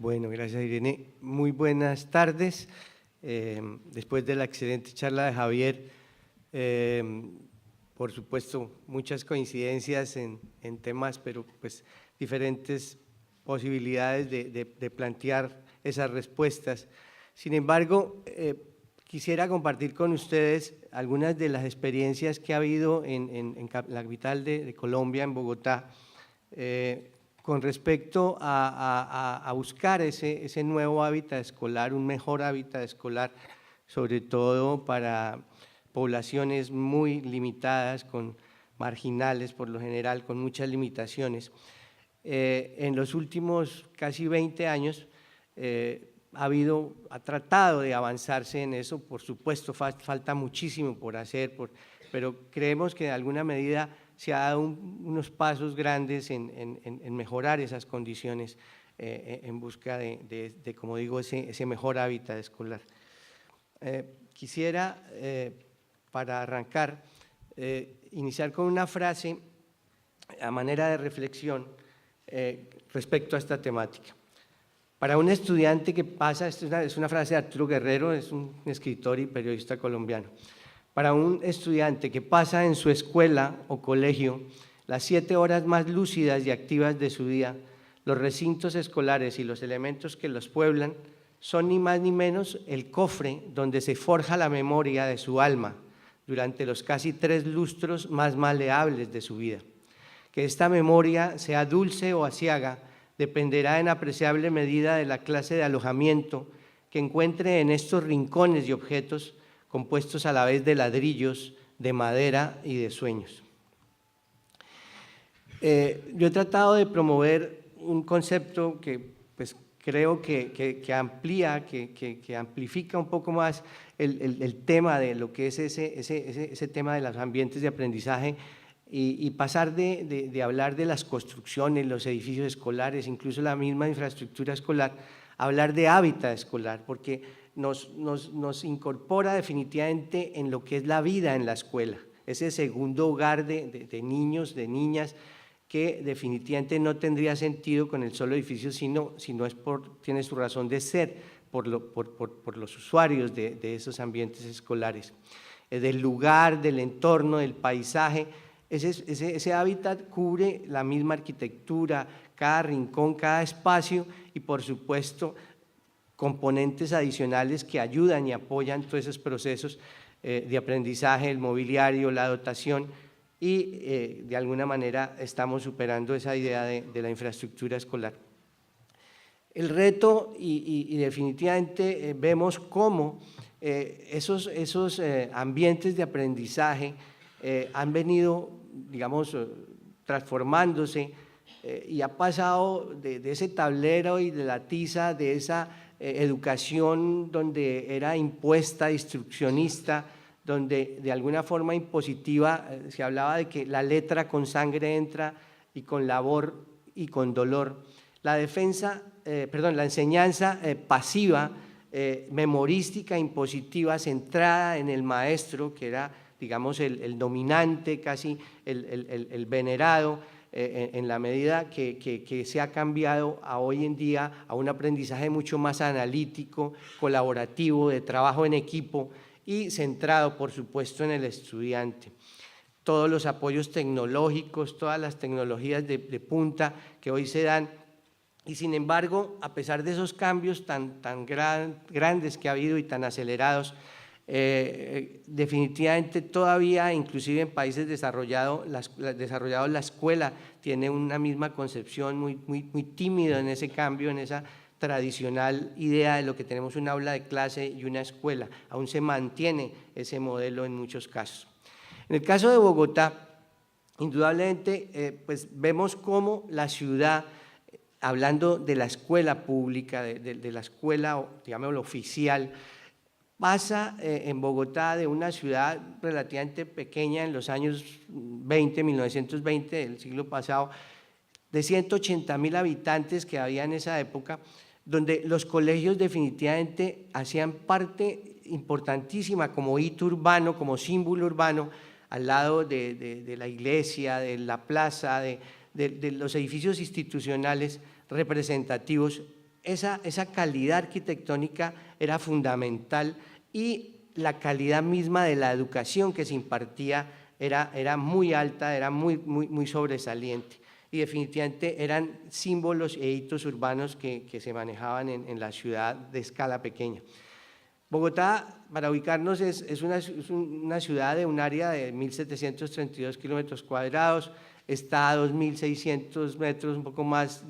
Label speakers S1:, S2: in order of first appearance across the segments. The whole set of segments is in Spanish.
S1: Bueno, gracias Irene. Muy buenas tardes. Después de la excelente charla de Javier, por supuesto, muchas coincidencias en temas, pero pues diferentes posibilidades de plantear esas respuestas. Sin embargo, quisiera compartir con ustedes algunas de las experiencias que ha habido en la capital de Colombia, en Bogotá, con respecto a buscar ese nuevo hábitat escolar, un mejor hábitat escolar, sobre todo para poblaciones muy limitadas, con marginales por lo general, con muchas limitaciones. En los últimos casi 20 años ha tratado de avanzarse en eso, por supuesto falta muchísimo por hacer, pero creemos que de alguna medida se ha dado unos pasos grandes en mejorar esas condiciones en busca de, como digo, ese mejor hábitat escolar. Quisiera, para arrancar, iniciar con una frase a manera de reflexión respecto a esta temática. Para un estudiante que pasa, es una frase de Arturo Guerrero, es un escritor y periodista colombiano. Para un estudiante que pasa en su escuela o colegio las 7 horas más lúcidas y activas de su día, los recintos escolares y los elementos que los pueblan son ni más ni menos el cofre donde se forja la memoria de su alma durante los casi 3 lustros más maleables de su vida. Que esta memoria sea dulce o aciaga dependerá en apreciable medida de la clase de alojamiento que encuentre en estos rincones y objetos compuestos a la vez de ladrillos, de madera y de sueños. Yo he tratado de promover un concepto que pues, creo que amplía, que amplifica un poco más el tema de lo que es ese tema de los ambientes de aprendizaje y pasar de hablar de las construcciones, los edificios escolares, incluso la misma infraestructura escolar, a hablar de hábitat escolar, porque nos incorpora definitivamente en lo que es la vida en la escuela, ese segundo hogar de niños, de niñas, que definitivamente no tendría sentido con el solo edificio, sino tiene su razón de ser por los usuarios de esos ambientes escolares, del lugar, del entorno, del paisaje. Ese hábitat cubre la misma arquitectura, cada rincón, cada espacio y por supuesto componentes adicionales que ayudan y apoyan todos esos procesos de aprendizaje, el mobiliario, la dotación y de alguna manera estamos superando esa idea de la infraestructura escolar. El reto y definitivamente vemos cómo esos ambientes de aprendizaje han venido, digamos, transformándose y ha pasado de ese tablero y de la tiza, de esa educación donde era impuesta, instruccionista, donde de alguna forma impositiva se hablaba de que la letra con sangre entra y con labor y con dolor. La enseñanza pasiva, memorística, impositiva, centrada en el maestro, que era, digamos, el dominante, casi el venerado, en la medida que se ha cambiado a hoy en día a un aprendizaje mucho más analítico, colaborativo, de trabajo en equipo y centrado, por supuesto, en el estudiante. Todos los apoyos tecnológicos, todas las tecnologías de punta que hoy se dan y sin embargo, a pesar de esos cambios tan grandes que ha habido y tan acelerados, definitivamente todavía, inclusive en países desarrollados, la escuela tiene una misma concepción muy tímida en ese cambio, en esa tradicional idea de lo que tenemos un aula de clase y una escuela. Aún se mantiene ese modelo en muchos casos. En el caso de Bogotá, indudablemente, pues vemos cómo la ciudad, hablando de la escuela pública, de la escuela, digamos, oficial, pasa en Bogotá de una ciudad relativamente pequeña en los años 1920 del siglo pasado, de 180.000 habitantes que había en esa época, donde los colegios definitivamente hacían parte importantísima como hito urbano, como símbolo urbano, al lado de la iglesia, de la plaza, de los edificios institucionales representativos esa calidad arquitectónica era fundamental y la calidad misma de la educación que se impartía era muy alta, era muy sobresaliente y definitivamente eran símbolos e hitos urbanos que se manejaban en la ciudad de escala pequeña. Bogotá, para ubicarnos, es una ciudad de un área de 1.732 kilómetros cuadrados, está a 2.600 metros, un poco más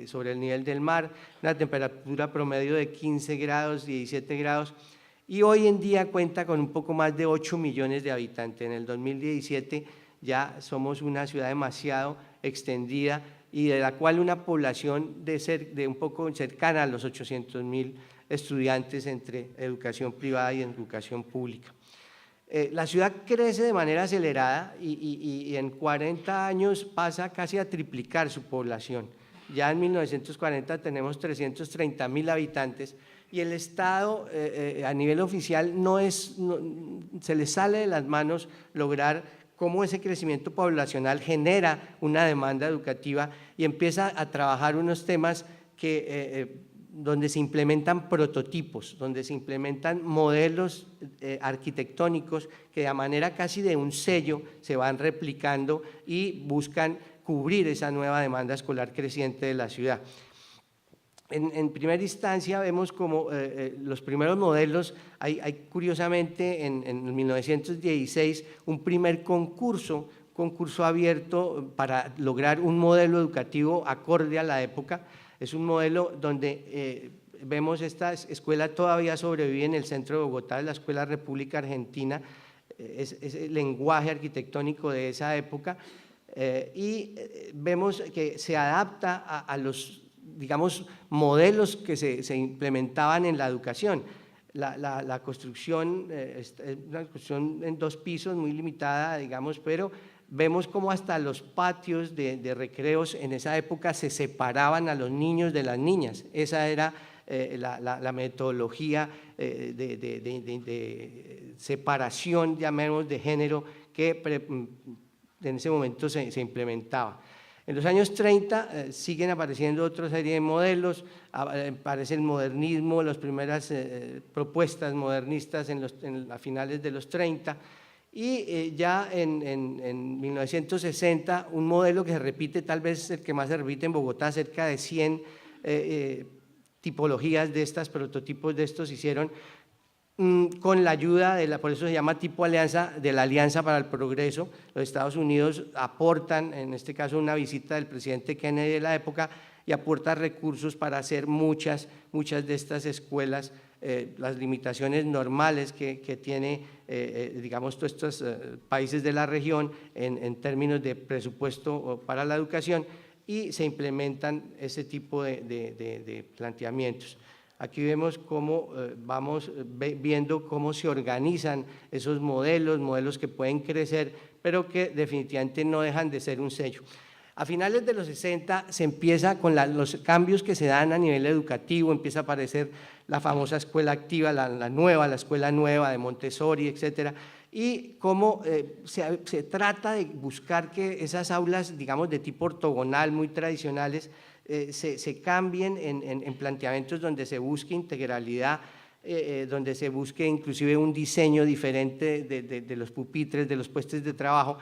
S1: sobre el nivel del mar, una temperatura promedio de 15 grados, 17 grados, y hoy en día cuenta con un poco más de 8 millones de habitantes. En el 2017 ya somos una ciudad demasiado extendida y de la cual una población de un poco cercana a los 800.000 estudiantes entre educación privada y educación pública. La ciudad crece de manera acelerada y en 40 años pasa casi a triplicar su población. Ya en 1940 tenemos 330.000 habitantes y el Estado a nivel oficial se le sale de las manos lograr cómo ese crecimiento poblacional genera una demanda educativa y empieza a trabajar unos temas donde se implementan prototipos, donde se implementan modelos arquitectónicos que de manera casi de un sello se van replicando y buscan cubrir esa nueva demanda escolar creciente de la ciudad. En primera instancia vemos como los primeros modelos, hay curiosamente en 1916 un primer concurso abierto para lograr un modelo educativo acorde a la época. Es un modelo donde vemos esta escuela todavía sobrevive en el centro de Bogotá, la Escuela República Argentina, es el lenguaje arquitectónico de esa época y vemos que se adapta a los, digamos, modelos que se implementaban en la educación. La construcción es una construcción en 2 pisos muy limitada, digamos, pero vemos cómo hasta los patios de recreos en esa época se separaban a los niños de las niñas. Esa era la metodología de separación, llamemos, de género que en ese momento se implementaba. En los años 30 siguen apareciendo otra serie de modelos, aparece el modernismo, las primeras propuestas modernistas a finales de los 30, y ya en 1960 un modelo que se repite, tal vez el que más se repite en Bogotá, cerca de 100 tipologías de estas, prototipos de estos hicieron con la ayuda por eso se llama tipo alianza, de la Alianza para el Progreso. Los Estados Unidos aportan, en este caso una visita del presidente Kennedy de la época, y aporta recursos para hacer muchas de estas escuelas. Las limitaciones normales que tiene, digamos, todos estos países de la región en términos de presupuesto para la educación, y se implementan ese tipo de planteamientos. Aquí vemos cómo vamos viendo cómo se organizan esos modelos que pueden crecer, pero que definitivamente no dejan de ser un sello. A finales de los 60 se empieza con los cambios que se dan a nivel educativo, empieza a aparecer la famosa escuela activa, la escuela nueva de Montessori, etcétera, y cómo se trata de buscar que esas aulas, digamos, de tipo ortogonal, muy tradicionales, se cambien en planteamientos donde se busque integralidad, donde se busque inclusive un diseño diferente de los pupitres, de los puestos de trabajo,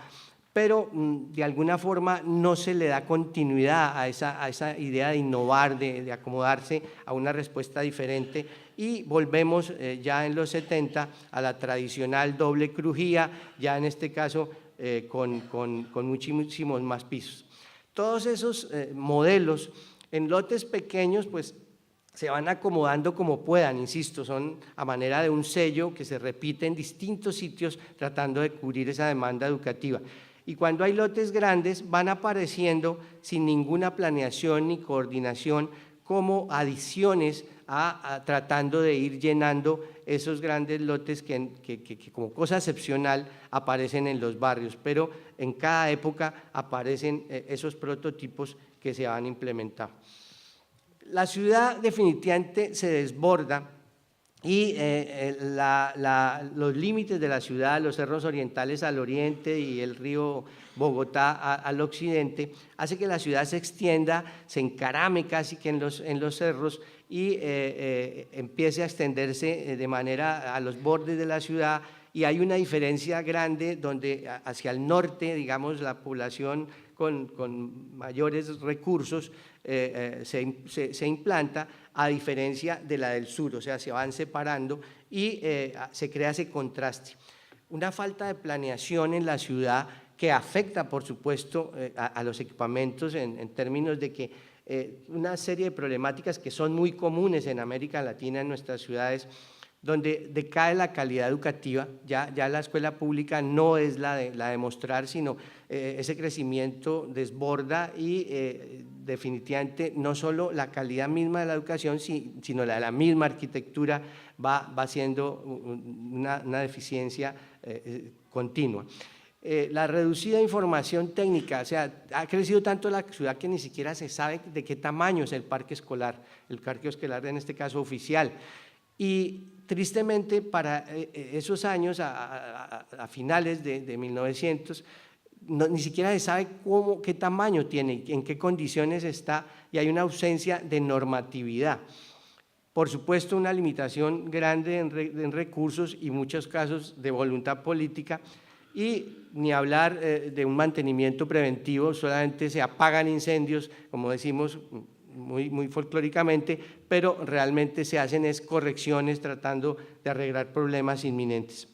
S1: pero de alguna forma no se le da continuidad a esa idea de innovar, de acomodarse a una respuesta diferente, y volvemos ya en los 70 a la tradicional doble crujía, ya en este caso con muchísimos más pisos. Todos esos modelos en lotes pequeños pues se van acomodando como puedan, insisto, son a manera de un sello que se repite en distintos sitios tratando de cubrir esa demanda educativa. Y cuando hay lotes grandes van apareciendo sin ninguna planeación ni coordinación como adiciones tratando de ir llenando esos grandes lotes que como cosa excepcional aparecen en los barrios, pero en cada época aparecen esos prototipos que se van implementando. La ciudad definitivamente se desborda y los límites de la ciudad, los cerros orientales al oriente y el río Bogotá al occidente, hace que la ciudad se extienda, se encarame casi que en los cerros y empiece a extenderse de manera a los bordes de la ciudad, y hay una diferencia grande donde hacia el norte, digamos, la población con mayores recursos se implanta, a diferencia de la del sur, o sea, se van separando y se crea ese contraste. Una falta de planeación en la ciudad que afecta, por supuesto, a los equipamientos en términos de que una serie de problemáticas que son muy comunes en América Latina, en nuestras ciudades, donde decae la calidad educativa. Ya la escuela pública no es la de mostrar, sino ese crecimiento desborda y definitivamente no solo la calidad misma de la educación, sino la misma arquitectura va siendo una deficiencia continua. La reducida información técnica, o sea, ha crecido tanto la ciudad que ni siquiera se sabe de qué tamaño es el parque escolar en este caso oficial. Y tristemente para esos años, a finales de 1900, ni siquiera se sabe qué tamaño tiene, en qué condiciones está, y hay una ausencia de normatividad. Por supuesto, una limitación grande en recursos y muchos casos de voluntad política, y ni hablar de un mantenimiento preventivo. Solamente se apagan incendios, como decimos muy folclóricamente, pero realmente se hacen correcciones tratando de arreglar problemas inminentes.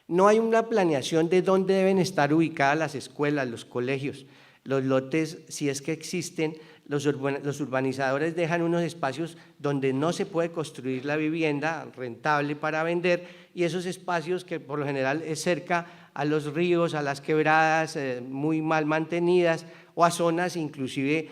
S1: No hay una planeación de dónde deben estar ubicadas las escuelas, los colegios, los lotes, si es que existen. Los urbanizadores dejan unos espacios donde no se puede construir la vivienda rentable para vender, y esos espacios, que por lo general es cerca a los ríos, a las quebradas muy mal mantenidas, o a zonas inclusive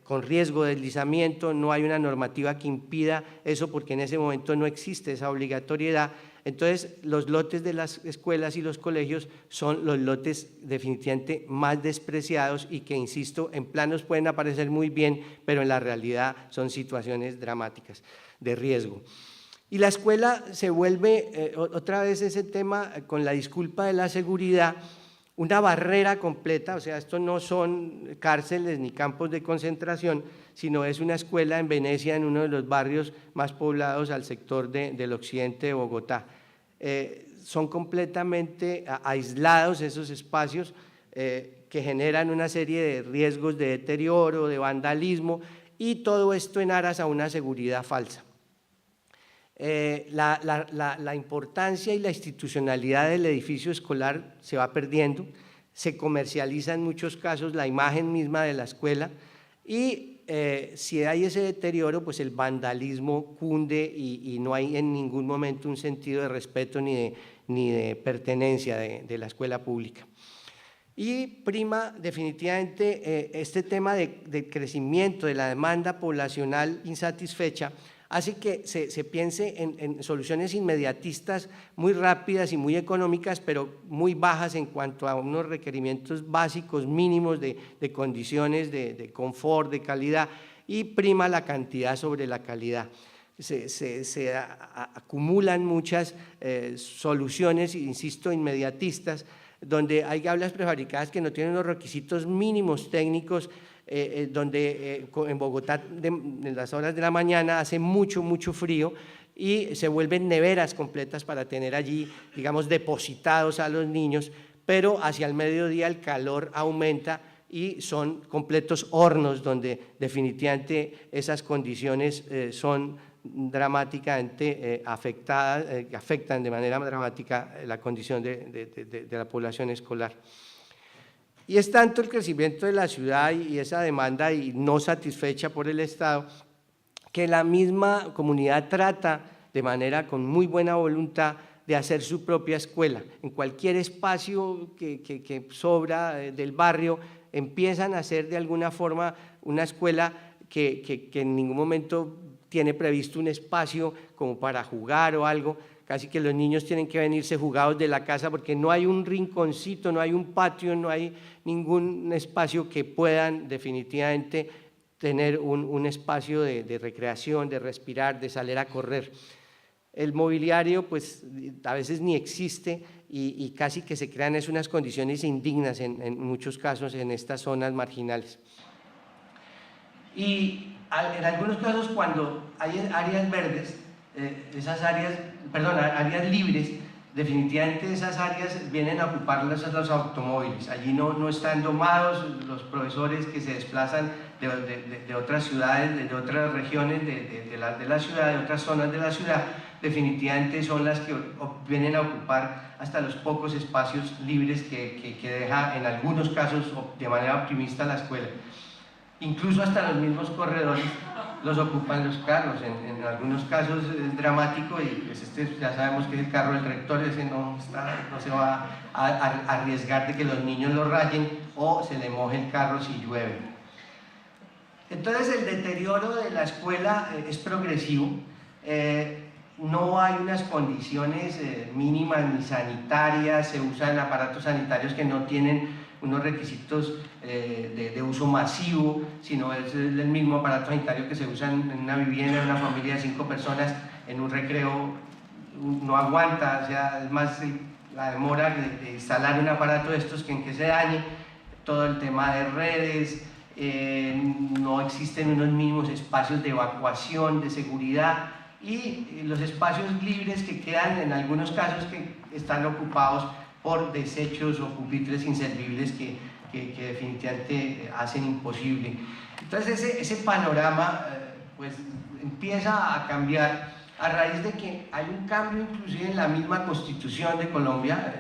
S1: con riesgo de deslizamiento. No hay una normativa que impida eso, porque en ese momento no existe esa obligatoriedad. Entonces, los lotes de las escuelas y los colegios son los lotes definitivamente más despreciados, y que, insisto, en planos pueden aparecer muy bien, pero en la realidad son situaciones dramáticas de riesgo. Y la escuela se vuelve, otra vez ese tema, con la disculpa de la seguridad, una barrera completa. O sea, esto no son cárceles ni campos de concentración, sino es una escuela en Venecia, en uno de los barrios más poblados al sector del occidente de Bogotá. Son completamente aislados esos espacios, que generan una serie de riesgos de deterioro, de vandalismo, y todo esto en aras a una seguridad falsa. La importancia y la institucionalidad del edificio escolar se va perdiendo, se comercializa en muchos casos la imagen misma de la escuela, y si hay ese deterioro, pues el vandalismo cunde, y no hay en ningún momento un sentido de respeto ni de pertenencia de la escuela pública. Y prima definitivamente este tema de crecimiento de la demanda poblacional insatisfecha, hace que se piense en soluciones inmediatistas muy rápidas y muy económicas, pero muy bajas en cuanto a unos requerimientos básicos mínimos de condiciones de confort, de calidad, y prima la cantidad sobre la calidad. Se acumulan muchas soluciones, insisto, inmediatistas, donde hay aulas prefabricadas que no tienen los requisitos mínimos técnicos, donde en Bogotá en las horas de la mañana hace mucho frío, y se vuelven neveras completas para tener allí, digamos, depositados a los niños, pero hacia el mediodía el calor aumenta y son completos hornos, donde definitivamente esas condiciones son dramáticamente afectadas, afectan de manera dramática la condición de la población escolar. Y es tanto el crecimiento de la ciudad y esa demanda y no satisfecha por el Estado, que la misma comunidad trata de manera con muy buena voluntad de hacer su propia escuela. En cualquier espacio que sobra del barrio, empiezan a hacer de alguna forma una escuela que en ningún momento tiene previsto un espacio como para jugar o algo. Casi que los niños tienen que venirse jugados de la casa, porque no hay un rinconcito, no hay un patio, no hay ningún espacio que puedan definitivamente tener un espacio de recreación, de respirar, de salir a correr. el mobiliario pues a veces ni existe y casi que se crean unas condiciones indignas en muchos casos en estas zonas marginales. Y en algunos casos cuando hay áreas verdes, esas áreas, perdón, áreas libres, definitivamente esas áreas vienen a ocuparlas los automóviles. Allí no están domados los profesores que se desplazan de otras ciudades, de otras regiones de la ciudad, de otras zonas de la ciudad, definitivamente son las que vienen a ocupar hasta los pocos espacios libres que deja en algunos casos de manera optimista la escuela. Incluso hasta los mismos corredores los ocupan los carros, en algunos casos es dramático y pues ya sabemos que es el carro del rector, ese no se va a arriesgar de que los niños lo rayen o se le moje el carro si llueve. Entonces el deterioro de la escuela es progresivo, no hay unas condiciones mínimas ni sanitarias, se usan aparatos sanitarios que no tienen unos requisitos de uso masivo, sino es el mismo aparato sanitario que se usa en una vivienda, en una familia de 5 personas, en un recreo no aguanta, o sea, es más la demora de instalar un aparato de estos que en que se dañe, todo el tema de redes, no existen unos mínimos espacios de evacuación, de seguridad, y los espacios libres que quedan en algunos casos que están ocupados por desechos o pupitres inservibles que definitivamente hacen imposible. Entonces ese panorama pues empieza a cambiar a raíz de que hay un cambio inclusive en la misma Constitución de Colombia.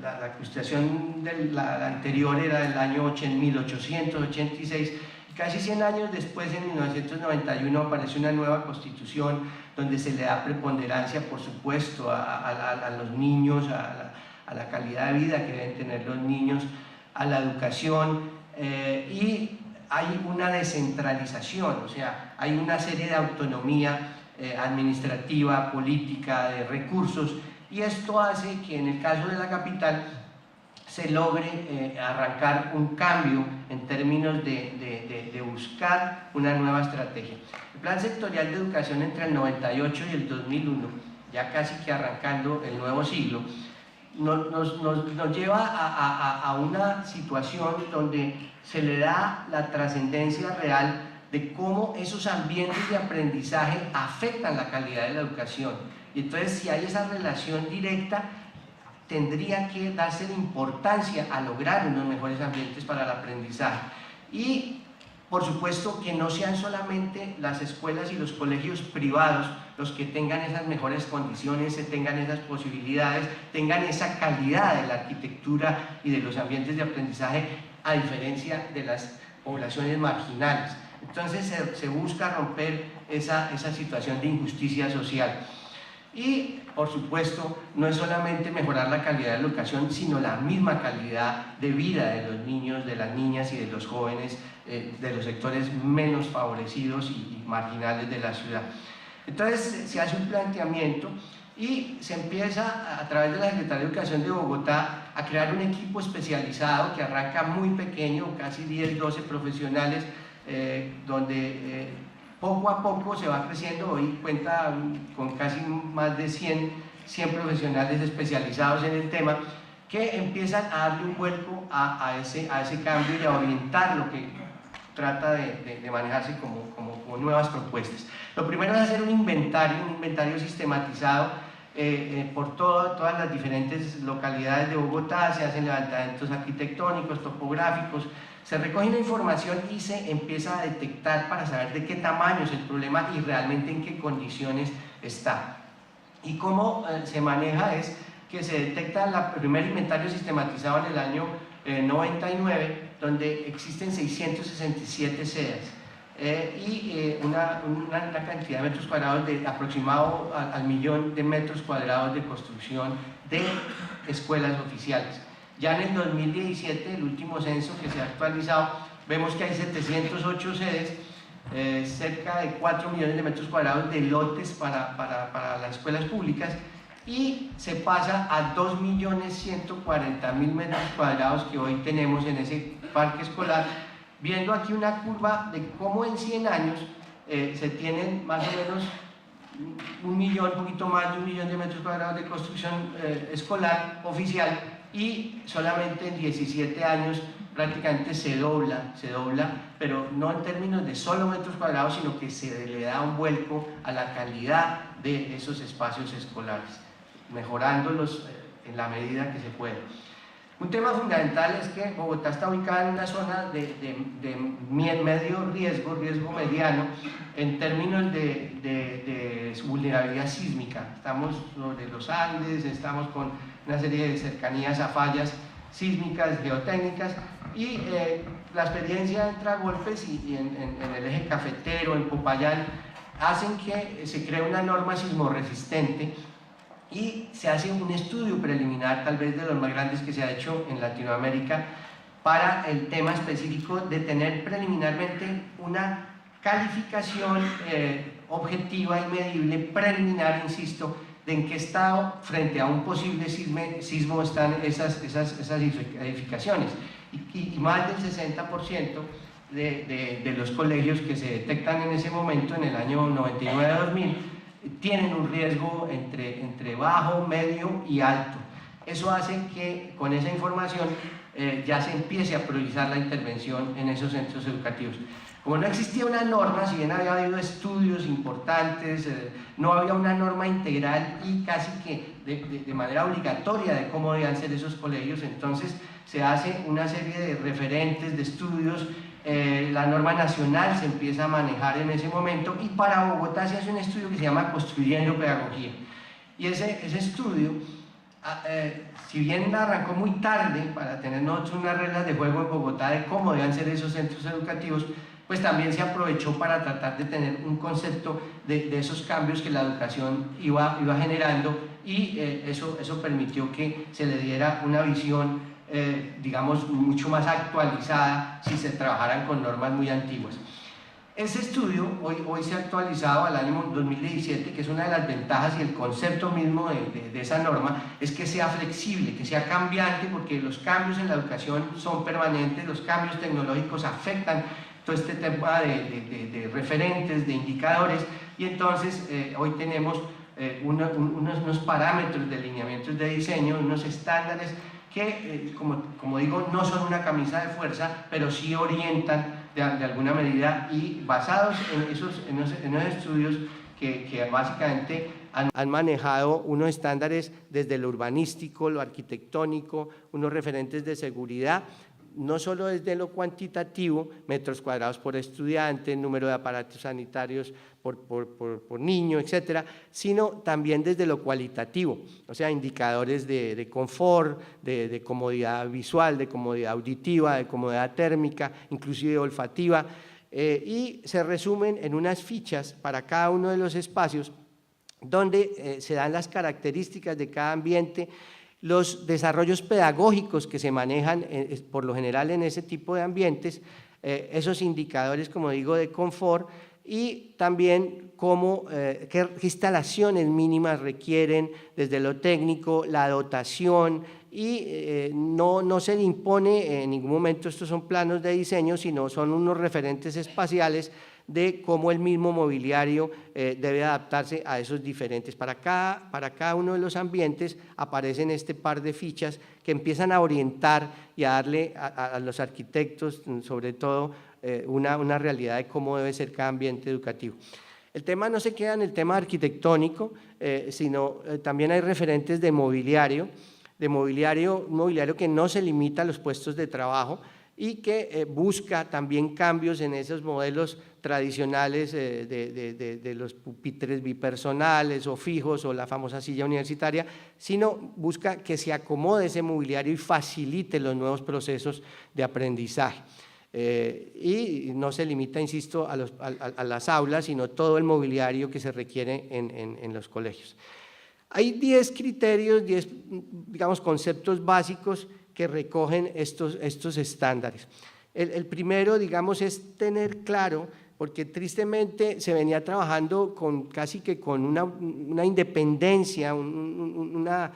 S1: La Constitución la anterior era del año 1886, casi 100 años después, en 1991, aparece una nueva Constitución donde se le da preponderancia, por supuesto, a los niños, a la calidad de vida que deben tener los niños, a la educación, y hay una descentralización, o sea, hay una serie de autonomía administrativa, política, de recursos, y esto hace que en el caso de la capital se logre arrancar un cambio en términos de buscar una nueva estrategia. El Plan Sectorial de Educación entre el 98 y el 2001, ya casi que arrancando el nuevo siglo, nos lleva a una situación donde se le da la trascendencia real de cómo esos ambientes de aprendizaje afectan la calidad de la educación. Y entonces, si hay esa relación directa, tendría que darse la importancia a lograr unos mejores ambientes para el aprendizaje. Y por supuesto que no sean solamente las escuelas y los colegios privados los que tengan esas mejores condiciones, tengan esas posibilidades, tengan esa calidad de la arquitectura y de los ambientes de aprendizaje, a diferencia de las poblaciones marginales. Entonces se busca romper esa situación de injusticia social. Y, por supuesto, no es solamente mejorar la calidad de la educación, sino la misma calidad de vida de los niños, de las niñas y de los jóvenes, de los sectores menos favorecidos y marginales de la ciudad. Entonces, se hace un planteamiento y se empieza, a través de la Secretaría de Educación de Bogotá, a crear un equipo especializado que arranca muy pequeño, casi 10, 12 profesionales, donde poco a poco se va creciendo. Hoy cuenta con casi más de 100 profesionales especializados en el tema, que empiezan a darle un vuelco a ese cambio y a orientar lo que trata de manejarse como nuevas propuestas. Lo primero es hacer un inventario sistematizado por todas las diferentes localidades de Bogotá. Se hacen levantamientos arquitectónicos, topográficos, se recoge la información y se empieza a detectar para saber de qué tamaño es el problema y realmente en qué condiciones está. Y cómo se maneja es que se detecta el primer inventario sistematizado en el año 99, donde existen 667 sedes y una cantidad de metros cuadrados de aproximado al 1.000.000 de metros cuadrados de construcción de escuelas oficiales. Ya en el 2017, el último censo que se ha actualizado, vemos que hay 708 sedes, cerca de 4 millones de metros cuadrados de lotes para las escuelas públicas, y se pasa a 2.140.000 metros cuadrados que hoy tenemos en ese parque escolar, viendo aquí una curva de cómo en 100 años se tienen más o menos 1 millón, un poquito más de 1 millón de metros cuadrados de construcción escolar oficial, y solamente en 17 años prácticamente se dobla, pero no en términos de solo metros cuadrados, sino que se le da un vuelco a la calidad de esos espacios escolares, mejorándolos en la medida que se puede. Un tema fundamental es que Bogotá está ubicada en una zona de medio riesgo mediano, en términos de su vulnerabilidad sísmica. Estamos sobre los Andes, estamos con una serie de cercanías a fallas sísmicas, geotécnicas, y la experiencia entre golpes y en el eje cafetero, en Popayán, hacen que se cree una norma sismorresistente, y se hace un estudio preliminar, tal vez de los más grandes que se ha hecho en Latinoamérica, para el tema específico de tener preliminarmente una calificación objetiva y medible, preliminar, insisto, de en qué estado frente a un posible sismo están esas edificaciones. Y más del 60% de los colegios que se detectan en ese momento, en el año 99-2000, tienen un riesgo entre bajo, medio y alto. Eso hace que con esa información ya se empiece a priorizar la intervención en esos centros educativos. Como no existía una norma, si bien había habido estudios importantes, no había una norma integral y casi que de manera obligatoria de cómo debían ser esos colegios, entonces se hace una serie de referentes, de estudios. La norma nacional se empieza a manejar en ese momento, y para Bogotá se hace un estudio que se llama Construyendo Pedagogía. Y ese estudio, si bien arrancó muy tarde para tener nosotros unas reglas de juego en Bogotá de cómo deben ser esos centros educativos, pues también se aprovechó para tratar de tener un concepto de esos cambios que la educación iba generando, y eso permitió que se le diera una visión digamos, mucho más actualizada si se trabajaran con normas muy antiguas. Ese estudio hoy se ha actualizado al año 2017, que es una de las ventajas, y el concepto mismo de esa norma es que sea flexible, que sea cambiante, porque los cambios en la educación son permanentes, los cambios tecnológicos afectan todo este tema de referentes, de indicadores, y entonces hoy tenemos unos parámetros de lineamientos de diseño, unos estándares que, como digo, no son una camisa de fuerza, pero sí orientan de alguna medida, y basados en esos estudios que básicamente han manejado unos estándares desde lo urbanístico, lo arquitectónico, unos referentes de seguridad, no solo desde lo cuantitativo, metros cuadrados por estudiante, número de aparatos sanitarios por niño, etcétera, sino también desde lo cualitativo, o sea, indicadores de confort, de comodidad visual, de comodidad auditiva, de comodidad térmica, inclusive olfativa, y se resumen en unas fichas para cada uno de los espacios, donde se dan las características de cada ambiente, los desarrollos pedagógicos que se manejan por lo general en ese tipo de ambientes, esos indicadores, como digo, de confort, y también qué instalaciones mínimas requieren desde lo técnico, la dotación, y no se le impone en ningún momento, estos son planos de diseño, sino son unos referentes espaciales de cómo el mismo mobiliario debe adaptarse a esos diferentes. Para cada uno de los ambientes aparecen este par de fichas que empiezan a orientar y a darle a los arquitectos, sobre todo, una realidad de cómo debe ser cada ambiente educativo. El tema no se queda en el tema arquitectónico, sino también hay referentes de mobiliario, un mobiliario que no se limita a los puestos de trabajo, y que busca también cambios en esos modelos tradicionales de los pupitres bipersonales o fijos, o la famosa silla universitaria, sino busca que se acomode ese mobiliario y facilite los nuevos procesos de aprendizaje. Y no se limita, insisto, a las aulas, sino todo el mobiliario que se requiere en los colegios. Hay 10 criterios, 10, digamos, conceptos básicos que recogen estos estándares. El primero, digamos, es tener claro porque tristemente se venía trabajando casi que con una independencia, una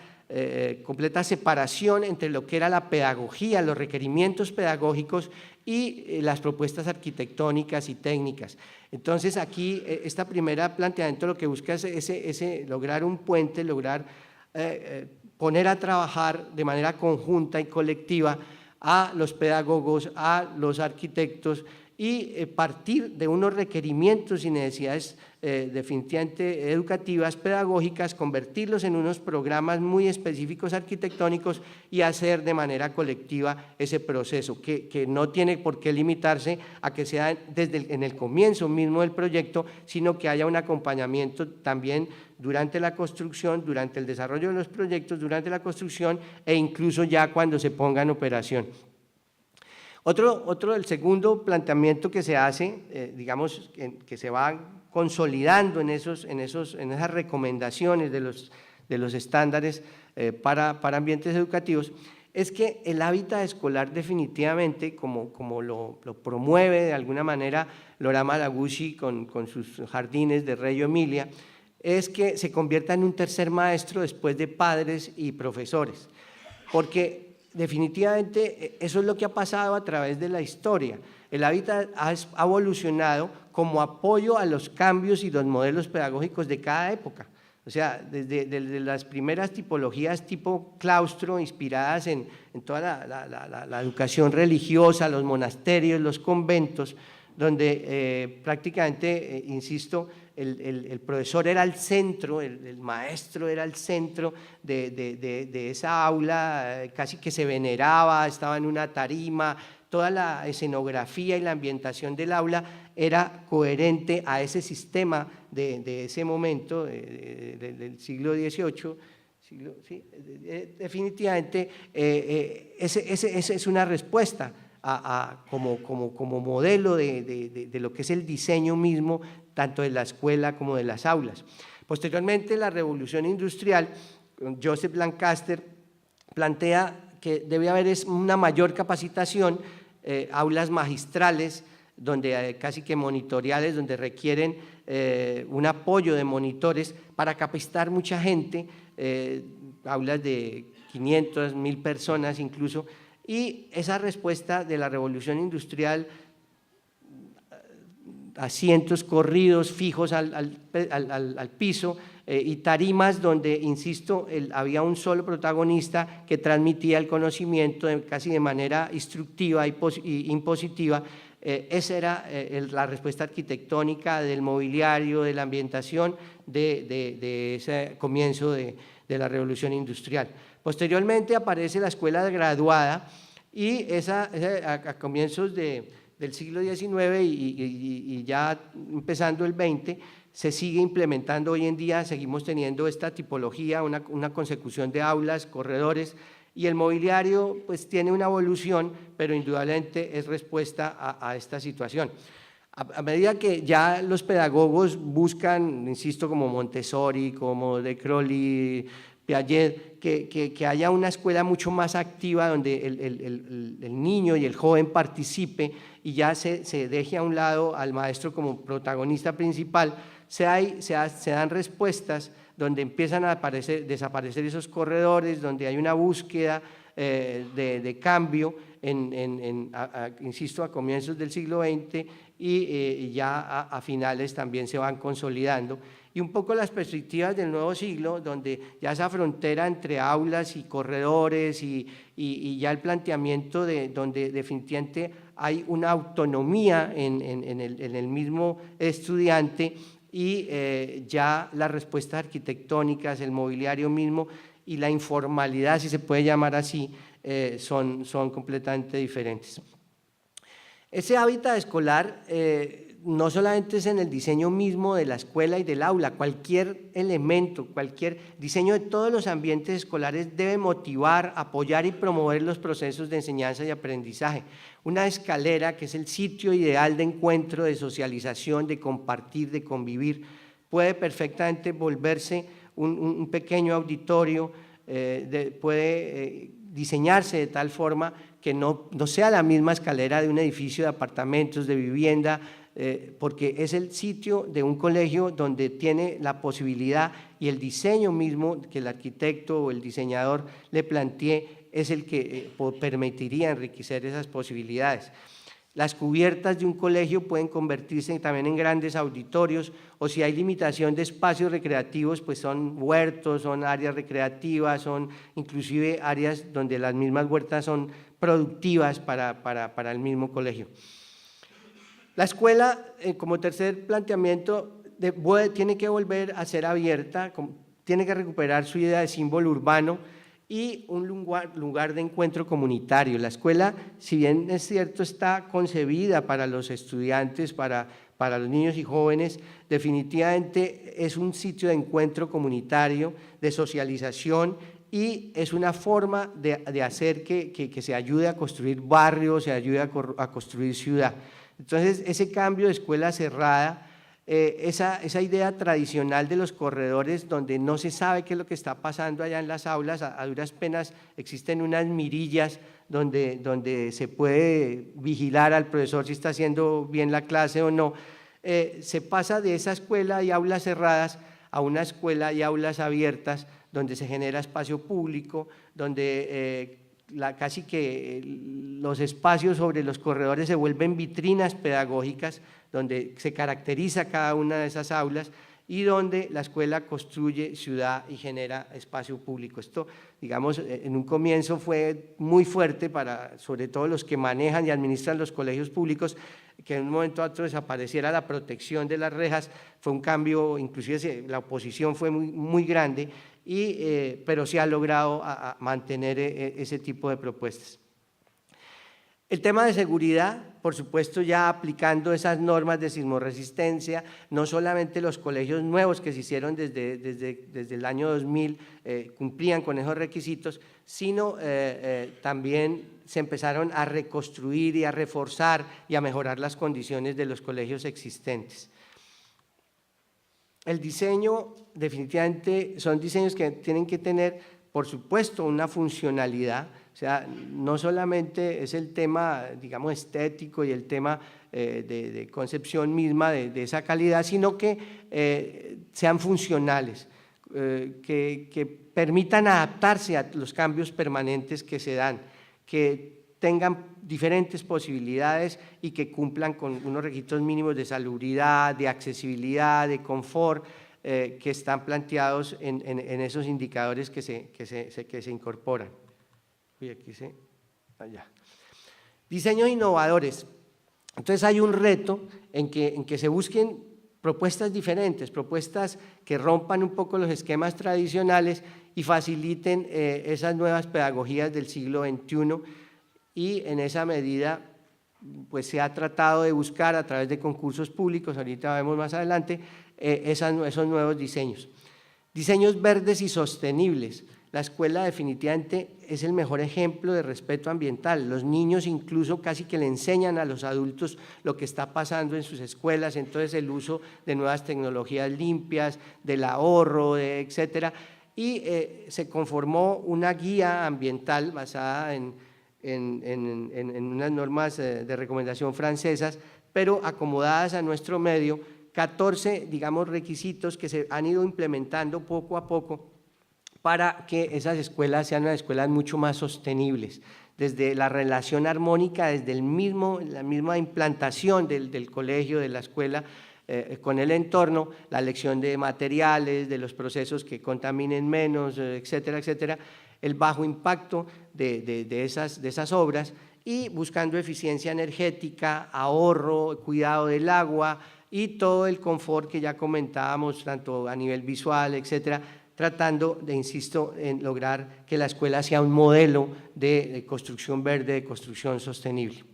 S1: completa separación entre lo que era la pedagogía, los requerimientos pedagógicos y las propuestas arquitectónicas y técnicas. Entonces aquí esta primera planteamiento lo que busca es lograr un puente, lograr poner a trabajar de manera conjunta y colectiva a los pedagogos, a los arquitectos y partir de unos requerimientos y necesidades definitivamente educativas, pedagógicas, convertirlos en unos programas muy específicos arquitectónicos y hacer de manera colectiva ese proceso, que no tiene por qué limitarse a que sea en el comienzo mismo del proyecto, sino que haya un acompañamiento también durante la construcción, durante el desarrollo de los proyectos, durante la construcción e incluso ya cuando se ponga en operación. El segundo planteamiento que se hace, digamos, que se va consolidando en esas recomendaciones de los estándares para ambientes educativos, es que el hábitat escolar definitivamente, como lo promueve de alguna manera Laura Malaguchi con sus jardines de Reggio Emilia, es que se convierta en un tercer maestro después de padres y profesores, porque definitivamente eso es lo que ha pasado a través de la historia. El hábitat ha evolucionado como apoyo a los cambios y los modelos pedagógicos de cada época. O sea, desde las primeras tipologías tipo claustro, inspiradas en toda la educación religiosa, los monasterios, los conventos, donde prácticamente, insisto, el profesor era el centro, el maestro era el centro de esa aula, casi que se veneraba, estaba en una tarima, toda la escenografía y la ambientación del aula era coherente a ese sistema de ese momento, del siglo XVIII. Definitivamente, esa es una respuesta como modelo de lo que es el diseño mismo, tanto de la escuela como de las aulas. Posteriormente, la revolución industrial, Joseph Lancaster plantea que debe haber una mayor capacitación, aulas magistrales, donde casi que monitoriales, donde requieren un apoyo de monitores para capacitar mucha gente, aulas de 500, 1000 personas incluso, y esa respuesta de la revolución industrial, asientos corridos fijos al piso y tarimas donde, insisto, había un solo protagonista que transmitía el conocimiento casi de manera instructiva y impositiva. Esa era la respuesta arquitectónica del mobiliario, de la ambientación de ese comienzo de la revolución industrial. Posteriormente aparece la escuela graduada y a comienzos del siglo XIX y ya empezando el XX, se sigue implementando hoy en día, seguimos teniendo esta tipología, una consecución de aulas, corredores, y el mobiliario pues tiene una evolución, pero indudablemente es respuesta a esta situación. A medida que ya los pedagogos buscan, insisto, como Montessori, como De Crowley, Piaget, que haya una escuela mucho más activa donde el niño y el joven participe y ya se deje a un lado al maestro como protagonista principal, se dan respuestas donde empiezan a desaparecer esos corredores, donde hay una búsqueda de cambio, insisto, a comienzos del siglo XX y ya a finales también se van consolidando. Y un poco las perspectivas del nuevo siglo, donde ya esa frontera entre aulas y corredores y ya el planteamiento donde definitivamente hay una autonomía en el mismo estudiante y ya las respuestas arquitectónicas, el mobiliario mismo y la informalidad, si se puede llamar así, son completamente diferentes. Ese hábitat escolar no solamente es en el diseño mismo de la escuela y del aula, cualquier elemento, cualquier diseño de todos los ambientes escolares debe motivar, apoyar y promover los procesos de enseñanza y aprendizaje. Una escalera que es el sitio ideal de encuentro, de socialización, de compartir, de convivir, puede perfectamente volverse un pequeño auditorio, puede diseñarse de tal forma que no sea la misma escalera de un edificio de apartamentos, de vivienda, porque es el sitio de un colegio donde tiene la posibilidad y el diseño mismo que el arquitecto o el diseñador le plantee es el que permitiría enriquecer esas posibilidades. Las cubiertas de un colegio pueden convertirse también en grandes auditorios, o si hay limitación de espacios recreativos, pues son huertos, son áreas recreativas, son inclusive áreas donde las mismas huertas son productivas para el mismo colegio. La escuela, como tercer planteamiento, tiene que volver a ser abierta, tiene que recuperar su idea de símbolo urbano y un lugar de encuentro comunitario. La escuela, si bien es cierto, está concebida para los estudiantes, para los niños y jóvenes, definitivamente es un sitio de encuentro comunitario, de socialización, y es una forma de hacer que se ayude a construir barrios, se ayude a construir ciudad. Entonces, ese cambio de escuela cerrada, esa idea tradicional de los corredores donde no se sabe qué es lo que está pasando allá en las aulas, a duras penas existen unas mirillas donde se puede vigilar al profesor si está haciendo bien la clase o no, se pasa de esa escuela y aulas cerradas a una escuela y aulas abiertas donde se genera espacio público, donde casi que los espacios sobre los corredores se vuelven vitrinas pedagógicas, donde se caracteriza cada una de esas aulas y donde la escuela construye ciudad y genera espacio público. Esto, digamos, en un comienzo fue muy fuerte para, sobre todo los que manejan y administran los colegios públicos, que en un momento a otro desapareciera la protección de las rejas, fue un cambio, inclusive la oposición fue muy grande, pero se ha logrado mantener ese tipo de propuestas. El tema de seguridad, por supuesto, ya aplicando esas normas de sismorresistencia, no solamente los colegios nuevos que se hicieron desde el año 2000 cumplían con esos requisitos, sino también se empezaron a reconstruir y a reforzar y a mejorar las condiciones de los colegios existentes. El diseño, definitivamente, son diseños que tienen que tener, por supuesto, una funcionalidad. O sea, no solamente es el tema, digamos, estético y el tema de concepción misma de esa calidad, sino que sean funcionales, que permitan adaptarse a los cambios permanentes que se dan, que tengan diferentes posibilidades y que cumplan con unos requisitos mínimos de salubridad, de accesibilidad, de confort, que están planteados en esos indicadores que se incorporan. Y aquí allá. Diseños innovadores. Entonces hay un reto en que se busquen propuestas diferentes, propuestas que rompan un poco los esquemas tradicionales y faciliten esas nuevas pedagogías del siglo XXI, y en esa medida pues se ha tratado de buscar a través de concursos públicos, ahorita vemos más adelante, esos nuevos diseños. Diseños verdes y sostenibles. La escuela definitivamente es el mejor ejemplo de respeto ambiental. Los niños incluso casi que le enseñan a los adultos lo que está pasando en sus escuelas, entonces el uso de nuevas tecnologías limpias, del ahorro, etcétera, y se conformó una guía ambiental basada en unas normas de recomendación francesas, pero acomodadas a nuestro medio, 14, digamos, requisitos que se han ido implementando poco a poco para que esas escuelas sean unas escuelas mucho más sostenibles, desde la relación armónica, desde la misma implantación del colegio, de la escuela, con el entorno, la elección de materiales, de los procesos que contaminen menos, etcétera, etcétera, el bajo impacto de esas obras y buscando eficiencia energética, ahorro, cuidado del agua y todo el confort que ya comentábamos, tanto a nivel visual, etcétera, tratando de, insisto, en lograr que la escuela sea un modelo de construcción verde, de construcción sostenible.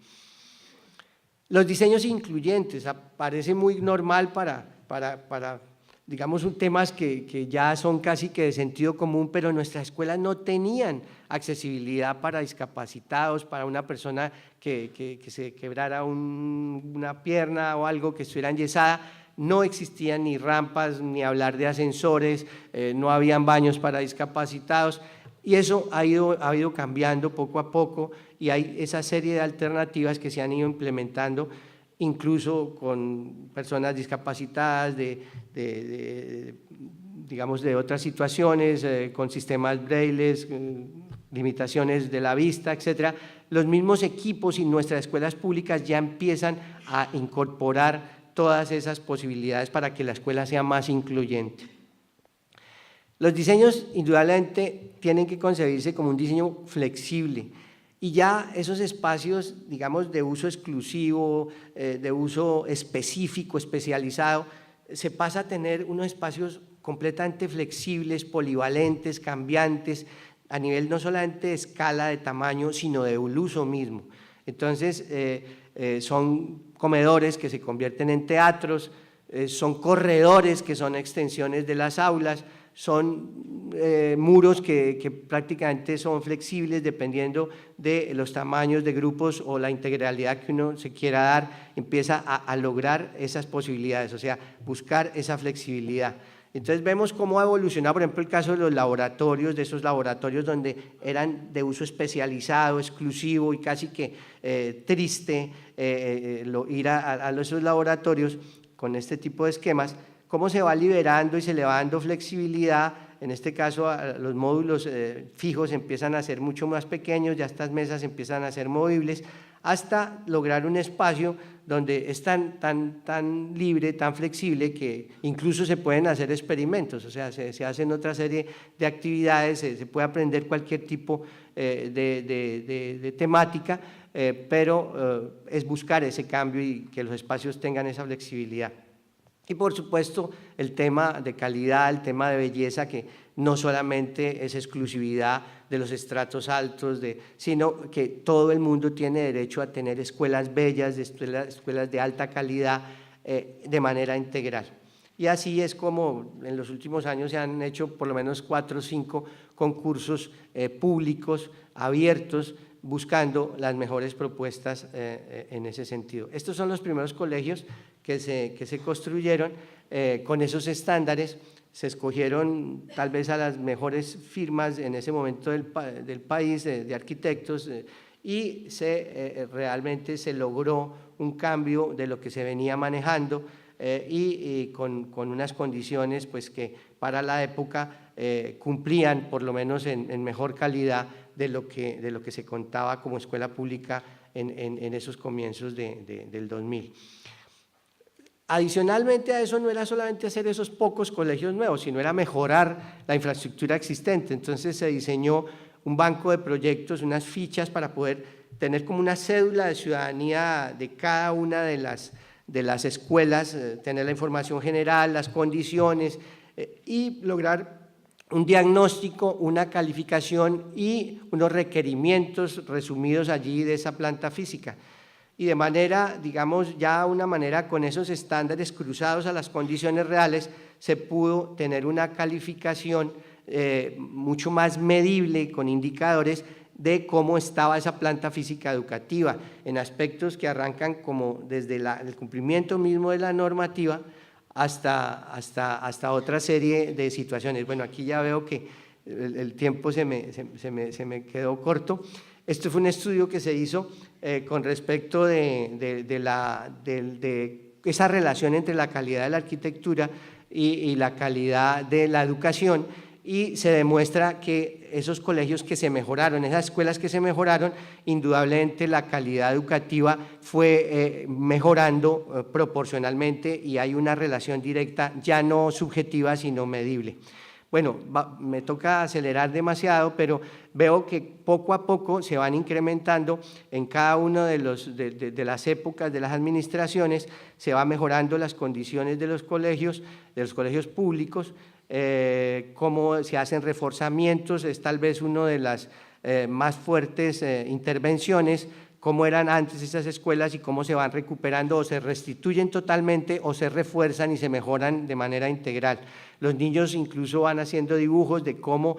S1: Los diseños incluyentes, parece muy normal para digamos, temas que ya son casi que de sentido común, pero nuestras escuelas no tenían accesibilidad para discapacitados, para una persona que se quebrara una pierna o algo, que estuviera enyesada. No existían ni rampas, ni hablar de ascensores, no habían baños para discapacitados, y eso ha ido cambiando poco a poco, y hay esa serie de alternativas que se han ido implementando incluso con personas discapacitadas, digamos, de otras situaciones, con sistemas brailles, limitaciones de la vista, etcétera. Los mismos equipos y nuestras escuelas públicas ya empiezan a incorporar todas esas posibilidades para que la escuela sea más incluyente. Los diseños indudablemente tienen que concebirse como un diseño flexible y ya esos espacios, digamos, de uso exclusivo, de uso específico, especializado, se pasa a tener unos espacios completamente flexibles, polivalentes, cambiantes, a nivel no solamente de escala, de tamaño, sino de uso mismo. Entonces, son comedores que se convierten en teatros, son corredores que son extensiones de las aulas, son muros que prácticamente son flexibles dependiendo de los tamaños de grupos o la integralidad que uno se quiera dar, empieza a lograr esas posibilidades, o sea, buscar esa flexibilidad. Entonces vemos cómo ha evolucionado, por ejemplo, el caso de los laboratorios, de esos laboratorios donde eran de uso especializado, exclusivo y casi que triste ir a esos laboratorios con este tipo de esquemas, cómo se va liberando y se le va dando flexibilidad. En este caso, los módulos fijos empiezan a ser mucho más pequeños, ya estas mesas empiezan a ser movibles, hasta lograr un espacio donde es tan libre, tan flexible, que incluso se pueden hacer experimentos, o sea, se hacen otra serie de actividades, se puede aprender cualquier tipo de temática, pero es buscar ese cambio y que los espacios tengan esa flexibilidad. Y por supuesto el tema de calidad, el tema de belleza, que no solamente es exclusividad de los estratos altos, sino que todo el mundo tiene derecho a tener escuelas bellas, escuelas de alta calidad de manera integral. Y así es como en los últimos años se han hecho por lo menos 4 o 5 concursos públicos abiertos buscando las mejores propuestas en ese sentido. Estos son los primeros colegios que se construyeron con esos estándares. Se escogieron tal vez a las mejores firmas en ese momento del país de arquitectos y realmente se logró un cambio de lo que se venía manejando y con unas condiciones pues, que para la época cumplían por lo menos en mejor calidad de lo que se contaba como escuela pública en esos comienzos del 2000. Adicionalmente a eso no era solamente hacer esos pocos colegios nuevos, sino era mejorar la infraestructura existente. Entonces se diseñó un banco de proyectos, unas fichas para poder tener como una cédula de ciudadanía de cada una de las escuelas, tener la información general, las condiciones y lograr un diagnóstico, una calificación y unos requerimientos resumidos allí de esa planta física. Y de manera, digamos, ya una manera con esos estándares cruzados a las condiciones reales, se pudo tener una calificación mucho más medible con indicadores de cómo estaba esa planta física educativa, en aspectos que arrancan como desde el cumplimiento mismo de la normativa hasta otra serie de situaciones. Bueno, aquí ya veo que el tiempo se me quedó corto. Esto fue un estudio que se hizo con respecto de esa relación entre la calidad de la arquitectura y la calidad de la educación, y se demuestra que esos colegios que se mejoraron, esas escuelas que se mejoraron, indudablemente la calidad educativa fue mejorando proporcionalmente y hay una relación directa, ya no subjetiva, sino medible. Bueno, me toca acelerar demasiado, pero veo que poco a poco se van incrementando en cada una de las épocas de las administraciones, se va mejorando las condiciones de los colegios públicos, cómo se hacen reforzamientos, es tal vez una de las más fuertes intervenciones, cómo eran antes esas escuelas y cómo se van recuperando o se restituyen totalmente o se refuerzan y se mejoran de manera integral. Los niños incluso van haciendo dibujos de cómo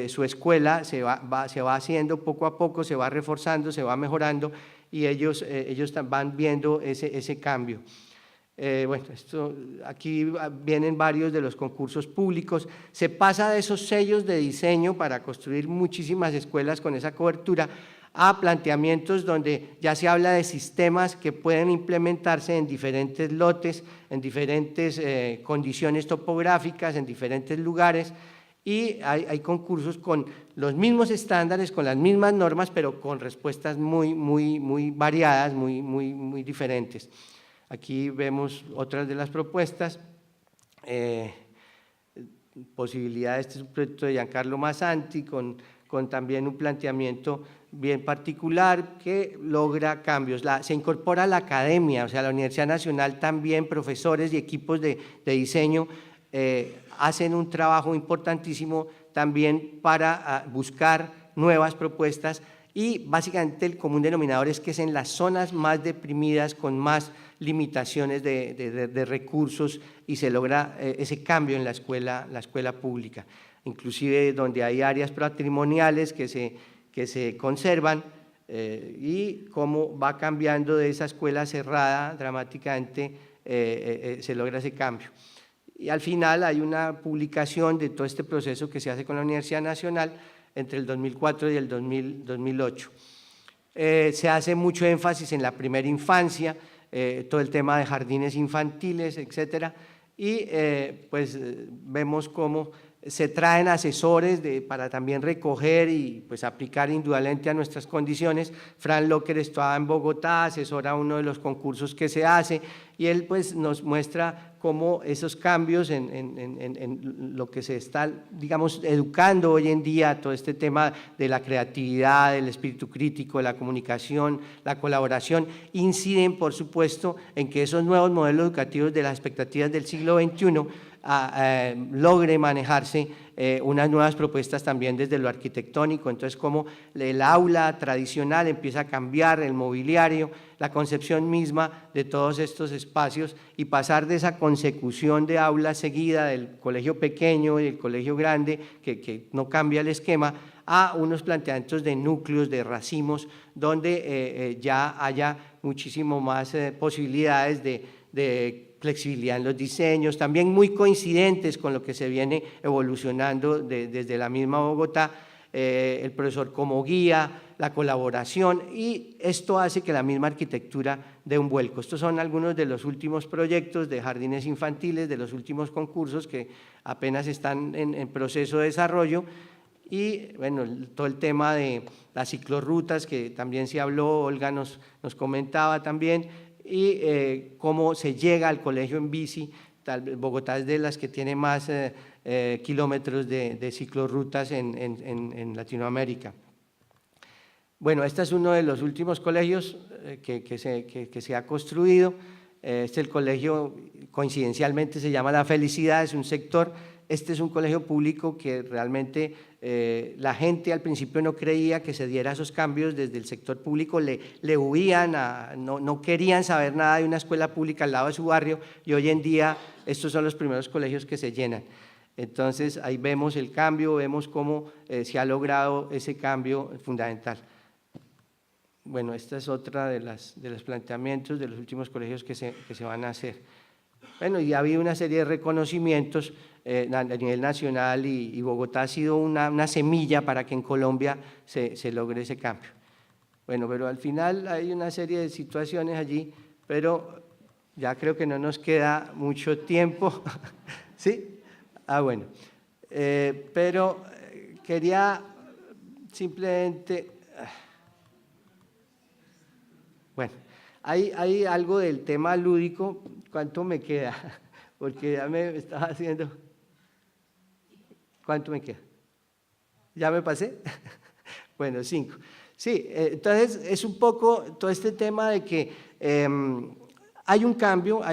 S1: su escuela se va haciendo poco a poco, se va reforzando, se va mejorando y ellos van viendo ese cambio. Bueno, aquí vienen varios de los concursos públicos, se pasa de esos sellos de diseño para construir muchísimas escuelas con esa cobertura a planteamientos donde ya se habla de sistemas que pueden implementarse en diferentes lotes, en diferentes condiciones topográficas, en diferentes lugares, y hay concursos con los mismos estándares, con las mismas normas, pero con respuestas muy variadas, muy diferentes. Aquí vemos otras de las propuestas. Posibilidades, este es un proyecto de Giancarlo Massanti con también un planteamiento bien particular que logra cambios. Se incorpora la academia, o sea, la Universidad Nacional también, profesores y equipos de diseño hacen un trabajo importantísimo también para buscar nuevas propuestas, y básicamente el común denominador es que es en las zonas más deprimidas, con más limitaciones de recursos, y se logra ese cambio en la escuela pública, inclusive donde hay áreas patrimoniales que se conservan, y cómo va cambiando de esa escuela cerrada dramáticamente, se logra ese cambio. Y al final hay una publicación de todo este proceso que se hace con la Universidad Nacional entre el 2004 y el 2008. Se hace mucho énfasis en la primera infancia, todo el tema de jardines infantiles, etcétera, y pues vemos cómo se traen asesores para también recoger y pues aplicar indudablemente a nuestras condiciones. Fran Locker estaba en Bogotá, asesora uno de los concursos que se hace, y él pues nos muestra cómo esos cambios en lo que se está, digamos, educando hoy en día, todo este tema de la creatividad, del espíritu crítico, de la comunicación, la colaboración, inciden, por supuesto, en que esos nuevos modelos educativos de las expectativas del siglo XXI logre manejarse unas nuevas propuestas también desde lo arquitectónico. Entonces, como el aula tradicional empieza a cambiar, el mobiliario, la concepción misma de todos estos espacios, y pasar de esa consecución de aulas seguida del colegio pequeño y del colegio grande, que no cambia el esquema, a unos planteamientos de núcleos, de racimos, donde ya haya muchísimo más posibilidades de flexibilidad en los diseños, también muy coincidentes con lo que se viene evolucionando desde la misma Bogotá, el profesor como guía, la colaboración, y esto hace que la misma arquitectura dé un vuelco. Estos son algunos de los últimos proyectos de jardines infantiles, de los últimos concursos que apenas están en proceso de desarrollo, y bueno, todo el tema de las ciclorrutas que también se habló, Olga nos comentaba también, y cómo se llega al colegio en bici. Bogotá es de las que tiene más kilómetros de ciclorrutas en Latinoamérica. Bueno, este es uno de los últimos colegios que se ha construido. Este es el colegio, coincidencialmente se llama La Felicidad, es un sector. Este es un colegio público que realmente la gente al principio no creía que se diera esos cambios desde el sector público, le huían, no querían saber nada de una escuela pública al lado de su barrio, y hoy en día estos son los primeros colegios que se llenan. Entonces ahí vemos el cambio, vemos cómo se ha logrado ese cambio fundamental. Bueno, esta es otra de los planteamientos de los últimos colegios que se van a hacer. Bueno, y ha habido una serie de reconocimientos a nivel nacional, y Bogotá ha sido una semilla para que en Colombia se logre ese cambio. Bueno, pero al final hay una serie de situaciones allí, pero ya creo que no nos queda mucho tiempo. ¿Sí? Bueno, pero quería simplemente… Bueno, hay algo del tema lúdico. ¿Cuánto me queda? Porque ya me estaba haciendo… ¿Cuánto me queda? ¿Ya me pasé? Bueno, 5. Sí, entonces es un poco todo este tema de que hay un cambio,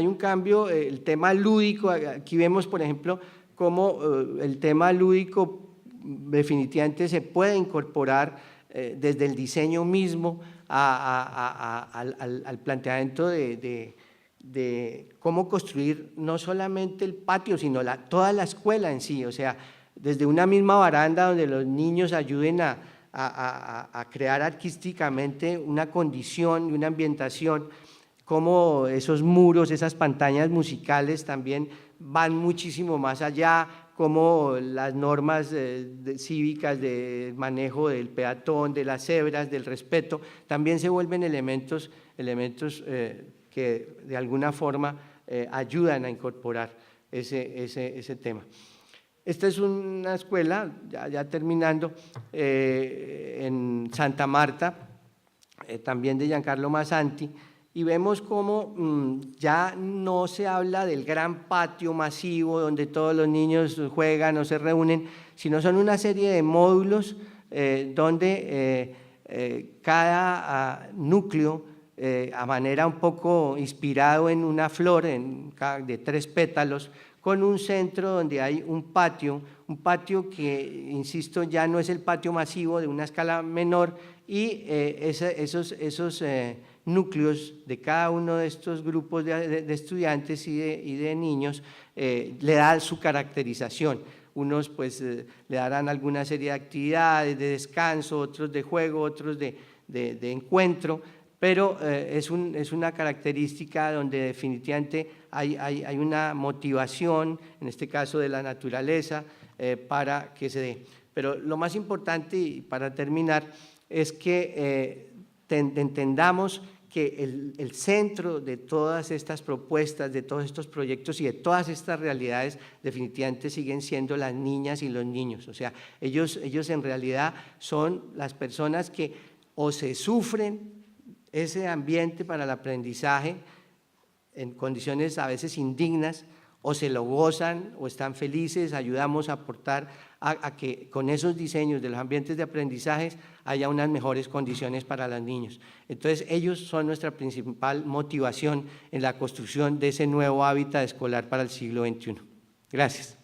S1: el tema lúdico. Aquí vemos, por ejemplo, cómo el tema lúdico definitivamente se puede incorporar desde el diseño mismo al planteamiento de cómo construir no solamente el patio, sino toda la escuela en sí. O sea, desde una misma baranda donde los niños ayuden a crear artísticamente una condición y una ambientación, como esos muros, esas pantallas musicales también van muchísimo más allá, como las normas cívicas de manejo del peatón, de las cebras, del respeto, también se vuelven elementos que de alguna forma ayudan a incorporar ese tema. Esta es una escuela, ya terminando, en Santa Marta, también de Giancarlo Massanti, y vemos cómo ya no se habla del gran patio masivo donde todos los niños juegan o se reúnen, sino son una serie de módulos donde cada núcleo, a manera un poco inspirado en una flor de 3 pétalos, con un centro donde hay un patio que, insisto, ya no es el patio masivo de una escala menor, y esos núcleos de cada uno de estos grupos de estudiantes y de niños le da su caracterización. Unos pues le darán alguna serie de actividades, de descanso, otros de juego, otros de encuentro, pero es una característica donde definitivamente hay una motivación, en este caso de la naturaleza, para que se dé. Pero lo más importante, y para terminar, es que entendamos que el centro de todas estas propuestas, de todos estos proyectos y de todas estas realidades definitivamente siguen siendo las niñas y los niños. O sea, ellos en realidad son las personas que o se sufren ese ambiente para el aprendizaje en condiciones a veces indignas, o se lo gozan o están felices. Ayudamos a aportar a que con esos diseños de los ambientes de aprendizaje haya unas mejores condiciones para los niños. Entonces, ellos son nuestra principal motivación en la construcción de ese nuevo hábitat escolar para el siglo XXI. Gracias.